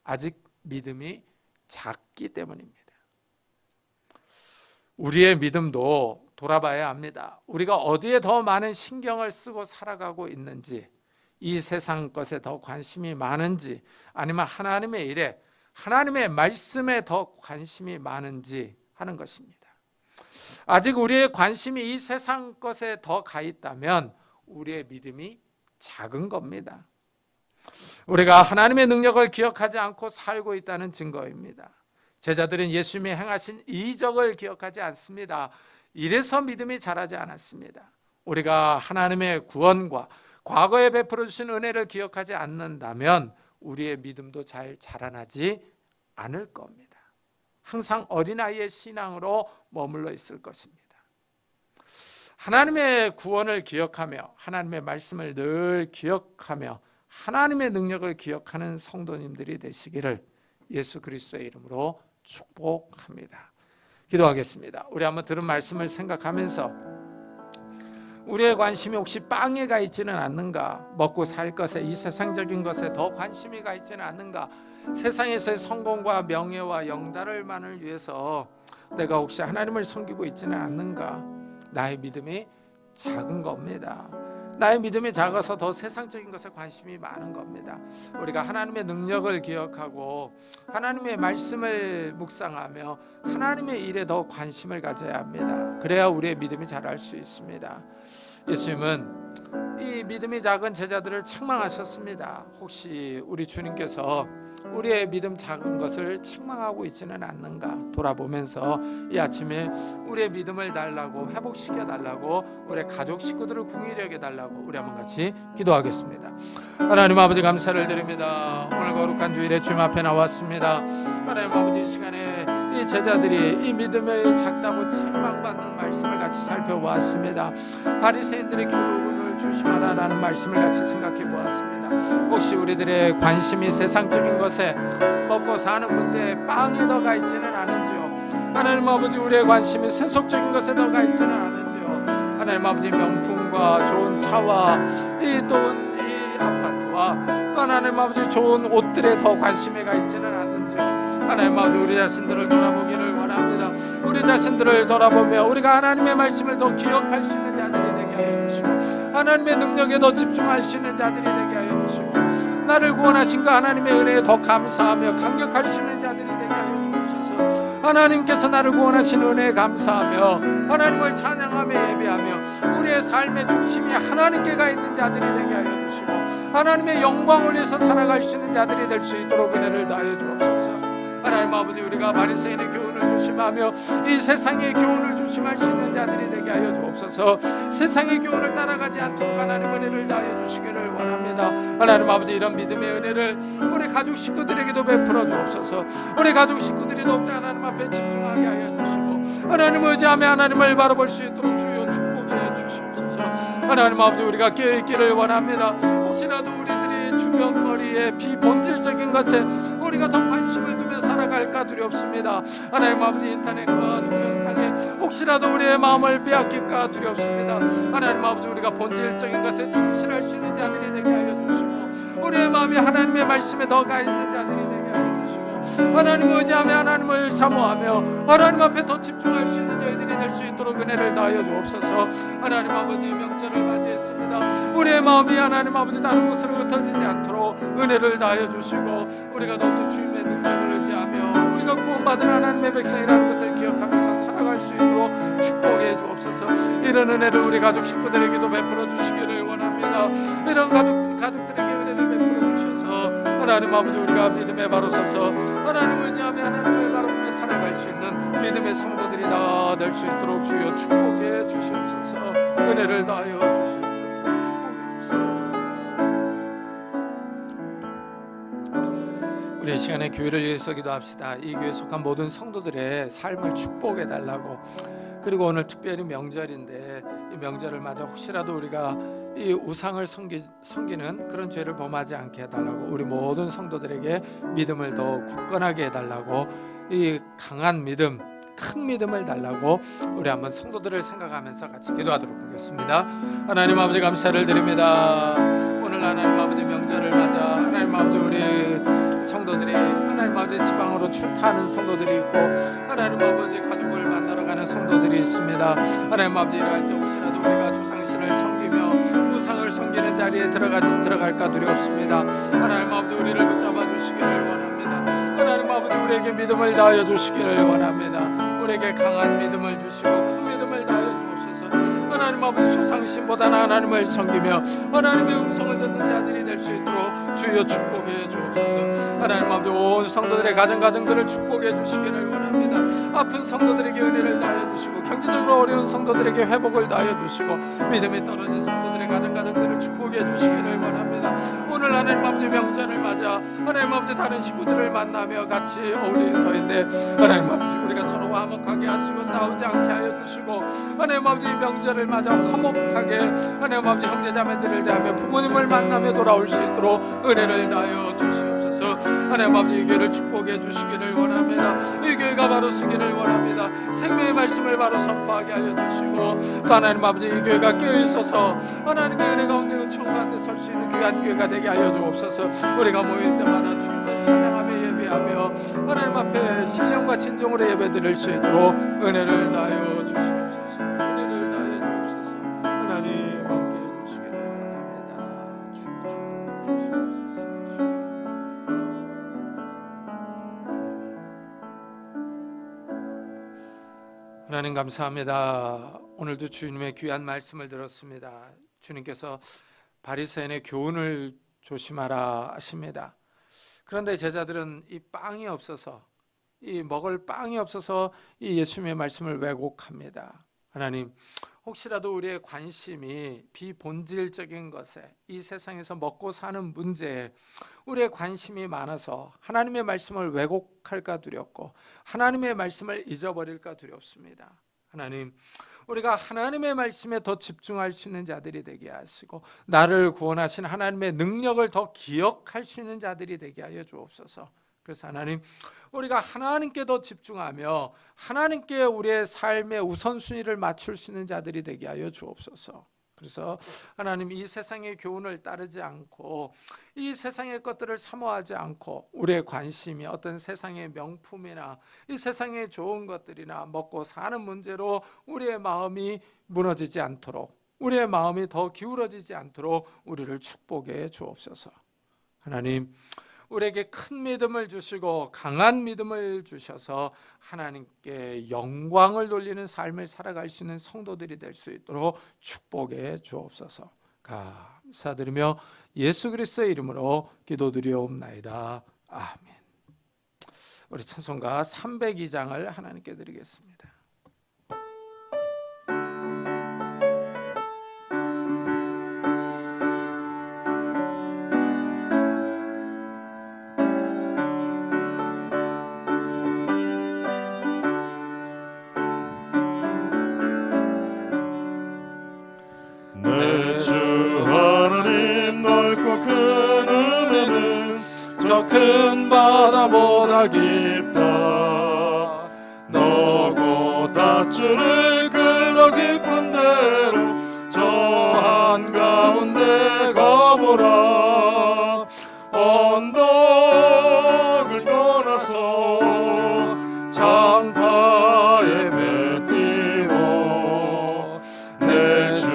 아직 믿음이 작기 때문입니다. 우리의 믿음도 돌아봐야 합니다. 우리가 어디에 더 많은 신경을 쓰고 살아가고 있는지, 이 세상 것에 더 관심이 많은지, 아니면 하나님의 일에, 하나님의 말씀에 더 관심이 많은지 하는 것입니다. 아직 우리의 관심이 이 세상 것에 더 가 있다면 우리의 믿음이 작은 겁니다. 우리가 하나님의 능력을 기억하지 않고 살고 있다는 증거입니다. 제자들은 예수님이 행하신 이적을 기억하지 않습니다. 이래서 믿음이 자라지 않았습니다. 우리가 하나님의 구원과 과거에 베풀어 주신 은혜를 기억하지 않는다면 우리의 믿음도 잘 자라나지 않을 겁니다. 항상 어린아이의 신앙으로 머물러 있을 것입니다. 하나님의 구원을 기억하며 하나님의 말씀을 늘 기억하며 하나님의 능력을 기억하는 성도님들이 되시기를 예수 그리스도의 이름으로 축복합니다. 기도하겠습니다. 우리 한번 들은 말씀을 생각하면서 우리의 관심이 혹시 빵에 가 있지는 않는가? 먹고 살 것에, 이 세상적인 것에 더 관심이 가 있지는 않는가? 세상에서의 성공과 명예와 영달을만을 위해서 내가 혹시 하나님을 섬기고 있지는 않는가? 나의 믿음이 작은 겁니다. 나의 믿음이 작아서 더 세상적인 것에 관심이 많은 겁니다. 우리가 하나님의 능력을 기억하고 하나님의 말씀을 묵상하며 하나님의 일에 더 관심을 가져야 합니다. 그래야 우리의 믿음이 자랄 수 있습니다. 예수님은 이 믿음이 작은 제자들을 책망하셨습니다. 혹시 우리 주님께서 우리의 믿음 작은 것을 책망하고 있지는 않는가 돌아보면서 이 아침에 우리의 믿음을 달라고, 회복시켜 달라고, 우리 가족 식구들을 궁일히 여겨 달라고 우리 한번 같이 기도하겠습니다. 하나님 아버지 감사를 드립니다. 오늘 거룩한 주일에 주님 앞에 나왔습니다. 하나님 아버지, 이 시간에 이 제자들이 이 믿음을 작다고 책망받는 말씀을 같이 살펴보았습니다. 바리새인들의 교훈을 조심하라라는 말씀을 같이 생각해 보았습니다. 혹시 우리들의 관심이 세상적인 것에, 먹고 사는 문제에, 빵에 더 가 있지는 않은지요? 하나님 아버지, 우리의 관심이 세속적인 것에 더 가 있지는 않은지요? 하나님 아버지, 명품과 좋은 차와 이 아파트와 또 하나님 아버지 좋은 옷들에 더 관심이 가 있지는 않는지요? 하나님 아버지, 우리 자신들을 돌아보기를 원합니다. 우리 자신들을 돌아보며 우리가 하나님의 말씀을 더 기억할 수 있는 자들이 되게 하여 주시고, 하나님의 능력에 더 집중할 수 있는 자들이 되게 하여 주시고, 나를 구원하신 그 하나님의 은혜에 더 감사하며 강력할 수 있는 자들이 되게 하여 주옵소서. 하나님께서 나를 구원하신 은혜에 감사하며 하나님을 찬양하며 예배하며 우리의 삶의 중심이 하나님께 가 있는 자들이 되게 하여 주시고, 하나님의 영광을 위해서 살아갈 수 있는 자들이 될 수 있도록 은혜를 다하여 주옵소서. 하나님 아버지, 우리가 바리새인의 교훈을 조심하며 이 세상의 교훈을 조심할 수 있는 자들이 되게 하여 주옵소서. 세상의 교훈을 따라가지 않도록 하나님 은혜를 다하여 주시기를 원합니다. 하나님 아버지, 이런 믿음의 은혜를 우리 가족 식구들에게도 베풀어 주옵소서. 우리 가족 식구들이 더욱더 하나님 앞에 집중하게 하여 주시고, 하나님을 의지하며 하나님을 바라볼 수 있도록 주여 축복해 주시옵소서. 하나님 아버지, 우리가 깨어있기를 원합니다. 혹시라도 우리들이 주변머리에 비본질적인 것에 우리가 더 관심을 두며 살아갈까 두렵습니다. 하나님 아버지, 인터넷과 동영상에 혹시라도 우리의 마음을 빼앗길까 두렵습니다. 하나님 아버지, 우리가 본질적인 것에 충실할 수 있는 자들이 되게 하여 주시고, 우리의 마음이 하나님의 말씀에 더 가 있는 자들이 되게 하여 주시고, 하나님을 의지하며 하나님을 사모하며 하나님 앞에 더 집중할 수 있는 저희들이 될 수 있도록 은혜를 다하여 주옵소서. 하나님 아버지, 명절을 맞이했습니다. 우리의 마음이 하나님 아버지 다른 곳으로 흩어지지 않도록 은혜를 다하여 주시고, 우리가 더욱더 주님의 능력을 의지하며 우리가 구원받은 하나님의 백성이라는 것을 기억하면서 살아갈 수 있도록 축복해 주옵소서. 이런 은혜를 우리 가족 식구들에게도 베풀어 주시기를 원합니다. 이런 가족들에게 은혜를 베풀어 주셔서 하나님 아버지, 우리가 믿음에 바로 서서 하나님을 의지하며 하나님을 바라보며 살아갈 수 있는 믿음의 성도들이 다 될 수 있도록 주여 축복해 주시옵소서. 은혜를 다하여 주시옵소서. 축복해 주시옵소서. 우리 이 시간에 교회를 위해서 기도합시다. 이 교회에 속한 모든 성도들의 삶을 축복해 달라고. 그리고 오늘 특별히 명절인데 이 명절을 맞아 혹시라도 우리가 이 우상을 섬기는 그런 죄를 범하지 않게 해달라고, 우리 모든 성도들에게 믿음을 더 굳건하게 해달라고, 이 강한 믿음, 큰 믿음을 달라고 우리 한번 성도들을 생각하면서 같이 기도하도록 하겠습니다. 하나님 아버지 감사를 드립니다. 오늘 하나님 아버지 명절을 맞아 하나님 아버지 우리 성도들이 하나님 아버지 지방으로 출타하는 성도들이 있고 하나님 아버지 가족을 만나러 가는 성도들이 있습니다. 하나님 아버지 이럴 때 혹시라도 우리가 조상신을 섬기며 우상을 섬기는 자리에 들어갈까 두렵습니다. 하나님 아버지 우리를 붙잡아 주시기를 원합니다. 하나님 아버지 우리에게 믿음을 다하여 주시기를 원합니다. 우리에게 강한 믿음을 주시고 큰 믿음을 다하여 주옵소서. 하나님 아버지 소상신보다는 하나님을 섬기며 하나님의 음성을 듣는 자들이 될 수 있도록 주여 축복해 주옵소서. 하나님 아버지 온 성도들의 가정들을 축복해 주시기를 원합니다. 아픈 성도들에게 은혜를 다하여 주시고 경제적으로 어려운 성도들에게 회복을 다하여 주시고 믿음이 떨어진 성도들의 가정들을 축복해 주시기를 원합니다. 오늘 하나님 아버지 명절을 맞아 하나님 아버지 다른 식구들을 만나며 같이 어울릴 터인데 하나님 아버지 우리가 서로 화목하게 하시고 싸우지 않게 하여 주시고 하나님 아버지 명절을 맞아 화목하게 하나님 아버지 형제자매들을 대하며 부모님을 만나며 돌아올 수 있도록 은혜를 다하여 주시옵소서. 하나님 아버지 이 교회를 축복해 주시기를 원합니다. 이 교회가 바로 서기를 원합니다. 생명의 말씀을 바로 선포하게 하여 주시고 또 하나님 아버지 이 교회가 깨어있어서 하나님의 은혜 가운데 은총 가운데 설 수 있는 귀한 교회가 되게 하여 주옵소서. 우리가 모일 때마다 주님을 찬양하며 예배하며 하나님 앞에 신령과 진정으로 예배드릴 수 있도록 은혜를 다하여 주시옵소서. 은혜를 다하여 주옵소서. 하나님 함께 해주시기를 원합니다. 주여 축복해 주시옵소서. 하나님 감사합니다. 오늘도 주님의 귀한 말씀을 들었습니다. 주님께서 바리새인의 교훈을 조심하라 하십니다. 그런데 제자들은 이 빵이 없어서 이 먹을 빵이 없어서 이 예수님의 말씀을 왜곡합니다. 하나님 혹시라도 우리의 관심이 비본질적인 것에 이 세상에서 먹고 사는 문제에 우리의 관심이 많아서 하나님의 말씀을 왜곡할까 두렵고 하나님의 말씀을 잊어버릴까 두렵습니다. 하나님 우리가 하나님의 말씀에 더 집중할 수 있는 자들이 되게 하시고 나를 구원하신 하나님의 능력을 더 기억할 수 있는 자들이 되게 하여 주옵소서. 그래서 하나님 우리가 하나님께 더 집중하며 하나님께 우리의 삶의 우선순위를 맞출 수 있는 자들이 되게 하여 주옵소서. 그래서 하나님 이 세상의 교훈을 따르지 않고 이 세상의 것들을 사모하지 않고 우리의 관심이 어떤 세상의 명품이나 이 세상의 좋은 것들이나 먹고 사는 문제로 우리의 마음이 무너지지 않도록 우리의 마음이 더 기울어지지 않도록 우리를 축복해 주옵소서. 하나님 우리에게 큰 믿음을 주시고 강한 믿음을 주셔서 하나님께 영광을 돌리는 삶을 살아갈 수 있는 성도들이 될 수 있도록 축복해 주옵소서. 감사드리며 예수 그리스도의 이름으로 기도드리옵나이다. 아멘. 우리 찬송가 302장을 하나님께 드리겠습니다. 큰 바다보다 깊다. 너고 닷줄을 끌러 깊은 대로 저 한가운데 가보라. 언덕을 떠나서 장파에 맺히고 내 주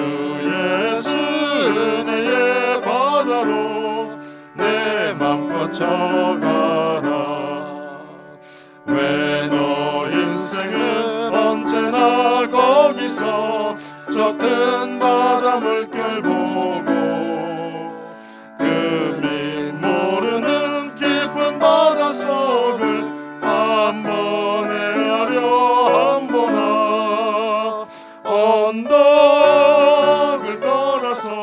예수 은혜의 바다로 내 맘껏 쳐가라. 왜 너 인생은 언제나 거기서 저 큰 바다 물결 보고 그 밑 모르는 깊은 바닷속을 한 번에 하려 한 보나. 언덕을 떠나서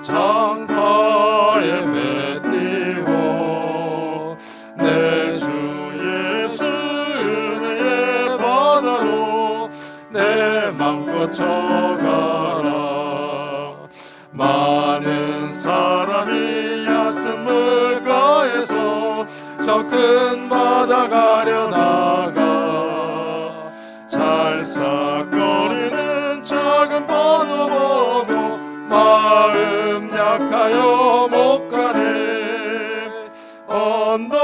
장파에 맺히고 거쳐가라. 많은 사람이 얕은 물가에서 저 큰 바다 가려다가 찰싹거리는 작은 파도 보고 마음 약하여 못 가네. 언덕을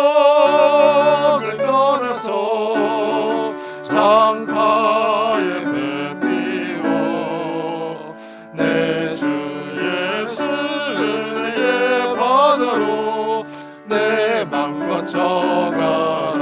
떠나서 창가에 뱉비워 내 주 예수 은혜의 바다로 내 맘 거쳐가라.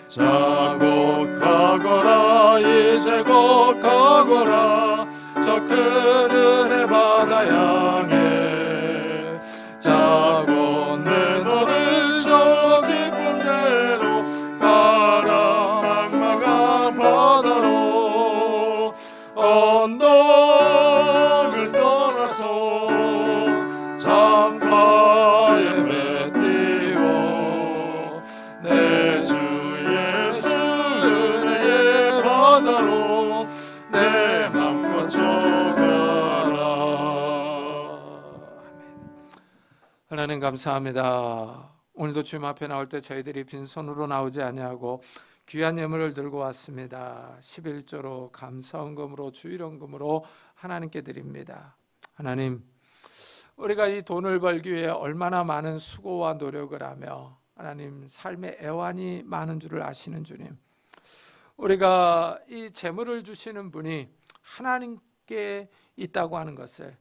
자곧 가거라 이제 곧 가거라 저 큰 은혜 바다 향해. 자곧 내 너를 저 깊은 데로 가라 막막한 바다로. 언덕을 떠나서 창가에 맺히고 내 주 예수 은혜의 바다로 내 맘 거쳐가라. 하나님 감사합니다. 오늘도 주님 앞에 나올 때 저희들이 빈손으로 나오지 아니하고 귀한 예물을 들고 왔습니다. 11조로 감사헌금으로 주일헌금으로 하나님께 드립니다. 하나님, 우리가 이 돈을 벌기 위해 얼마나 많은 수고와 노력을 하며 하나님 삶의 애환이 많은 줄을 아시는 주님, 우리가 이 재물을 주시는 분이 하나님께 있다고 하는 것을,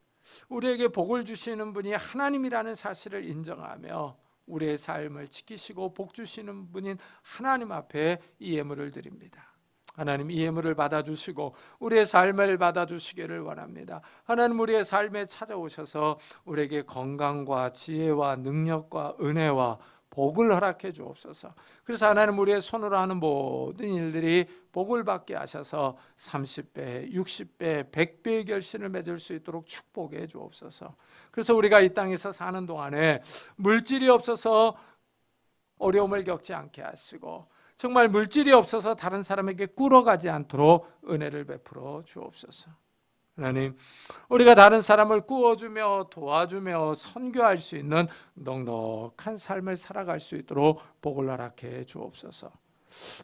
우리에게 복을 주시는 분이 하나님이라는 사실을 인정하며 우리의 삶을 지키시고 복 주시는 분인 하나님 앞에 이 예물을 드립니다. 하나님, 이 예물을 받아주시고 우리의 삶을 받아주시기를 원합니다. 하나님, 우리의 삶에 찾아오셔서 우리에게 건강과 지혜와 능력과 은혜와 복을 허락해 주옵소서. 그래서 하나님, 우리의 손으로 하는 모든 일들이 복을 받게 하셔서 30배, 60배, 100배의 결실을 맺을 수 있도록 축복해 주옵소서. 그래서 우리가 이 땅에서 사는 동안에 물질이 없어서 어려움을 겪지 않게 하시고, 정말 물질이 없어서 다른 사람에게 꿇어가지 않도록 은혜를 베풀어 주옵소서. 하나님, 우리가 다른 사람을 꾸어주며 도와주며 선교할 수 있는 넉넉한 삶을 살아갈 수 있도록 복을 허락해 주옵소서.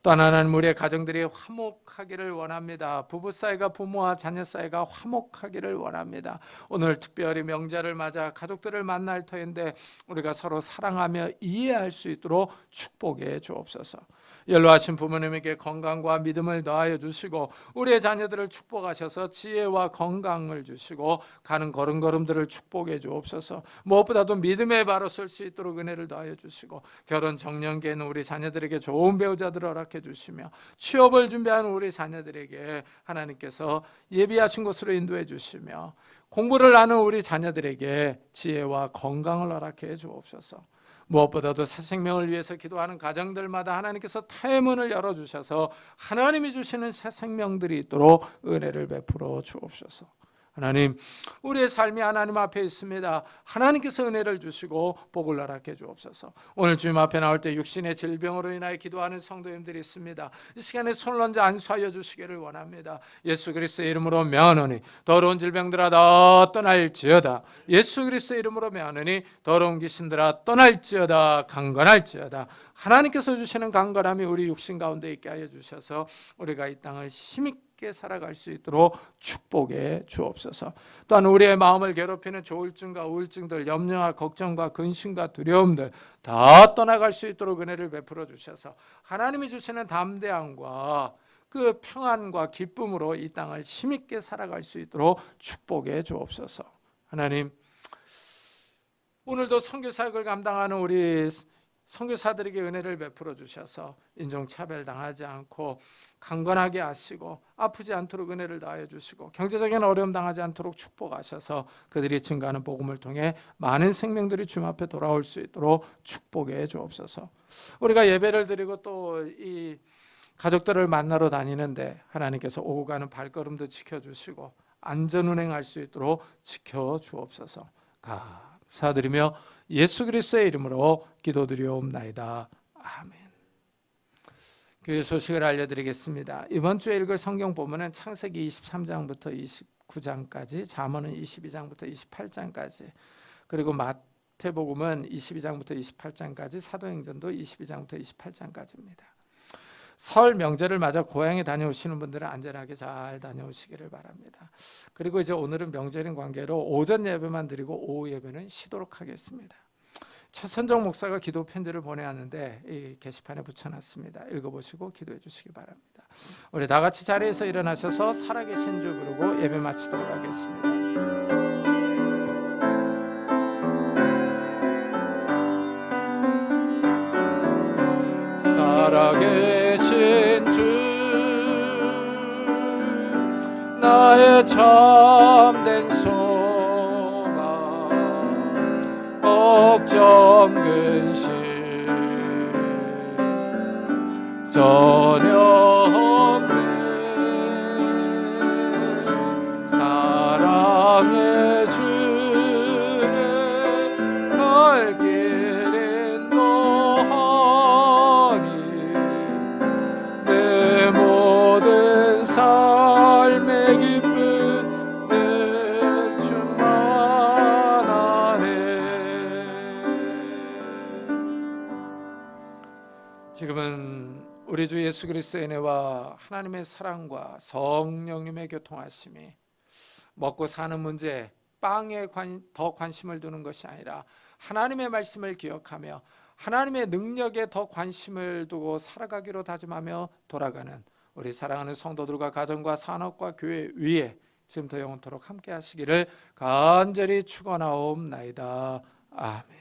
또한 하나님, 우리의 가정들이 화목하기를 원합니다. 부부 사이가, 부모와 자녀 사이가 화목하기를 원합니다. 오늘 특별히 명절을 맞아 가족들을 만날 터인데 우리가 서로 사랑하며 이해할 수 있도록 축복해 주옵소서. 연로하신 부모님에게 건강과 믿음을 더하여 주시고 우리의 자녀들을 축복하셔서 지혜와 건강을 주시고 가는 걸음걸음들을 축복해 주옵소서. 무엇보다도 믿음의 바로 설 수 있도록 은혜를 더하여 주시고 결혼 정년기에는 우리 자녀들에게 좋은 배우자들을 허락해 주시며 취업을 준비하는 우리 자녀들에게 하나님께서 예비하신 곳으로 인도해 주시며 공부를 하는 우리 자녀들에게 지혜와 건강을 허락해 주옵소서. 무엇보다도 새 생명을 위해서 기도하는 가정들마다 하나님께서 태의 문을 열어주셔서 하나님이 주시는 새 생명들이 있도록 은혜를 베풀어 주옵소서. 하나님, 우리의 삶이 하나님 앞에 있습니다. 하나님께서 은혜를 주시고 복을 허락해 주옵소서. 오늘 주님 앞에 나올 때 육신의 질병으로 인하여 기도하는 성도님들이 있습니다. 이 시간에 손을 얹어 안수하여 주시기를 원합니다. 예수 그리스도의 이름으로 명하노니 더러운 질병들아 다 떠날지어다. 예수 그리스도의 이름으로 명하노니 더러운 귀신들아 떠날지어다. 강건할지어다. 하나님께서 주시는 강건함이 우리 육신 가운데 있게 하여 주셔서 우리가 이 땅을 힘있게 살아갈 수 있도록 축복해 주옵소서. 또한 우리의 마음을 괴롭히는 조울증과 우울증들, 염려와 걱정과 근심과 두려움들 다 떠나갈 수 있도록 은혜를 베풀어 주셔서 하나님이 주시는 담대함과 그 평안과 기쁨으로 이 땅을 힘있게 살아갈 수 있도록 축복해 주옵소서. 하나님, 오늘도 선교 사역을 감당하는 우리 선교사들에게 은혜를 베풀어 주셔서 인종차별 당하지 않고 강건하게 하시고 아프지 않도록 은혜를 다하여 주시고 경제적인 어려움 당하지 않도록 축복하셔서 그들이 증거하는 복음을 통해 많은 생명들이 주님 앞에 돌아올 수 있도록 축복해 주옵소서. 우리가 예배를 드리고 또 이 가족들을 만나러 다니는데 하나님께서 오고 가는 발걸음도 지켜주시고 안전운행할 수 있도록 지켜주옵소서. 감사드리며 예수 그리스도의 이름으로 기도드리옵나이다. 아멘. 교회 소식을 알려드리겠습니다. 이번 주에 읽을 성경 본문은 창세기 23장부터 29장까지, 잠언은 22장부터 28장까지, 그리고 마태복음은 22장부터 28장까지, 사도행전도 22장부터 28장까지입니다. 설 명절을 맞아 고향에 다녀오시는 분들은 안전하게 잘 다녀오시기를 바랍니다. 그리고 이제 오늘은 명절인 관계로 오전 예배만 드리고 오후 예배는 쉬도록 하겠습니다. 최선정 목사가 기도 편지를 보내왔는데 이 게시판에 붙여놨습니다. 읽어보시고 기도해 주시기 바랍니다. 우리 다 같이 자리에서 일어나셔서 살아계신 주 부르고 예배 마치도록 하겠습니다. 살아계신 주, 나의 참된 소망, 걱정 근심 전혀 없네. 사랑의 주는 날 길 인도하니 내 모든 삶의 기쁨 늘 충만하네. 지금은 우리 주 예수 그리스도의 은혜와 하나님의 사랑과 성령님의 교통하심이 먹고 사는 문제, 빵에 더 관심을 두는 것이 아니라 하나님의 말씀을 기억하며 하나님의 능력에 더 관심을 두고 살아가기로 다짐하며 돌아가는 우리 사랑하는 성도들과 가정과 산업과 교회 위에 지금부터 영원토록 함께 하시기를 간절히 축원하옵나이다. 아멘.